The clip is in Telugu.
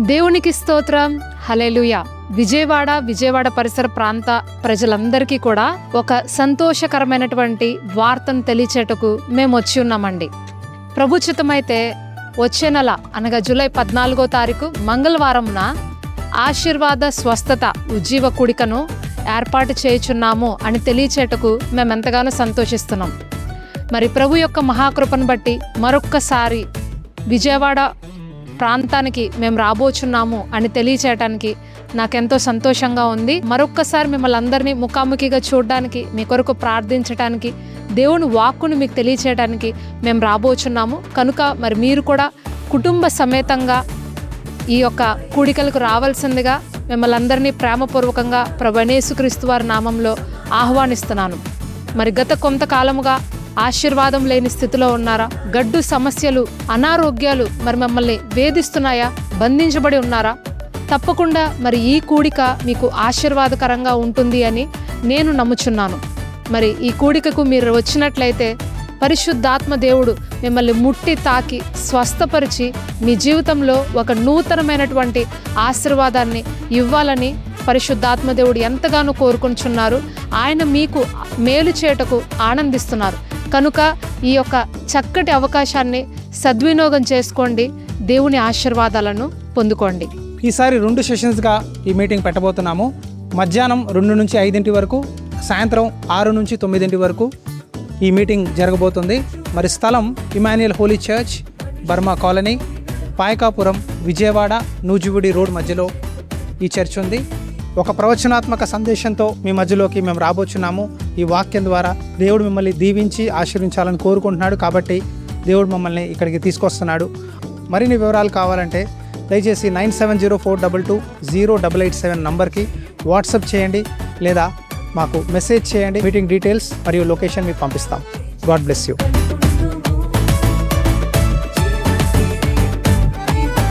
దేవునికి స్తోత్రం. హల్లెలూయా. విజయవాడ పరిసర ప్రాంత ప్రజలందరికీ కూడా ఒక సంతోషకరమైనటువంటి వార్తను తెలియచేటకు మేము వచ్చి ఉన్నామండి. ప్రభు చిత్తమైతే వచ్చే నెల అనగా జూలై 14వ తారీఖు మంగళవారంన ఆశీర్వాద స్వస్థత ఉజ్జీవ కూడికను ఏర్పాటు చేయుచున్నాము అని తెలియచేటకు మేము ఎంతగానో సంతోషిస్తున్నాం. మరి ప్రభు యొక్క మహాకృపను బట్టి మరొక్కసారి విజయవాడ ప్రాంతానికి మేము రాబోచున్నాము అని తెలియచేయటానికి నాకెంతో సంతోషంగా ఉంది. మరొక్కసారి మిమ్మల్ని అందరినీ ముఖాముఖిగా చూడడానికి, మీ కొరకు ప్రార్థించడానికి, దేవుని వాక్కును మీకు తెలియచేయడానికి మేము రాబోచున్నాము. కనుక మరి మీరు కూడా కుటుంబ సమేతంగా ఈ యొక్క కూడికలకు రావాల్సిందిగా మిమ్మల్ని అందరినీ ప్రేమపూర్వకంగా ప్రభు యేసుక్రీస్తు వారి నామంలో ఆహ్వానిస్తున్నాను. మరి గత కొంతకాలముగా ఆశీర్వాదం లేని స్థితిలో ఉన్నారా? గడ్డు సమస్యలు, అనారోగ్యాలు మరి మమ్మల్ని వేధిస్తున్నాయా? బంధించబడి ఉన్నారా? తప్పకుండా మరి ఈ కూడిక మీకు ఆశీర్వాదకరంగా ఉంటుంది అని నేను నమ్ముచున్నాను. మరి ఈ కూడికకు మీరు వచ్చినట్లయితే పరిశుద్ధాత్మ దేవుడు మిమ్మల్ని ముట్టి తాకి స్వస్థపరిచి మీ జీవితంలో ఒక నూతనమైనటువంటి ఆశీర్వాదాన్ని ఇవ్వాలని పరిశుద్ధాత్మ దేవుడు ఎంతగానో కోరుకుంటున్నారు. ఆయన మీకు మేలు చేయటకు ఆనందిస్తున్నారు. కనుక ఈ యొక్క చక్కటి అవకాశాన్ని సద్వినియోగం చేసుకోండి. దేవుని ఆశీర్వాదాలను పొందుకోండి. ఈసారి 2 సెషన్స్గా ఈ మీటింగ్ పెట్టబోతున్నాము. మధ్యాహ్నం 2 నుంచి 5 వరకు, సాయంత్రం 6 నుంచి 9 వరకు ఈ మీటింగ్ జరగబోతుంది. మరి స్థలం Emmanuel holy church, Burma colony, Payakapuram, Vijayawada, Nuzvid road మధ్యలో ఈ చర్చ్ ఉంది. ఒక ప్రవచనాత్మక సందేశంతో మీ మధ్యలోకి మేము రాబోచున్నాము. ఈ వాక్యం ద్వారా దేవుడు మిమ్మల్ని దీవించి ఆశీర్వించాలని కోరుకుంటున్నాడు. కాబట్టి దేవుడు మమ్మల్ని ఇక్కడికి తీసుకొస్తున్నాడు. మరిన్ని వివరాలు కావాలంటే దయచేసి 9704220887 నంబర్కి వాట్సాప్ చేయండి, లేదా మాకు మెసేజ్ చేయండి. మీటింగ్ డీటెయిల్స్ మరియు లొకేషన్ మీకు పంపిస్తాం. God bless you.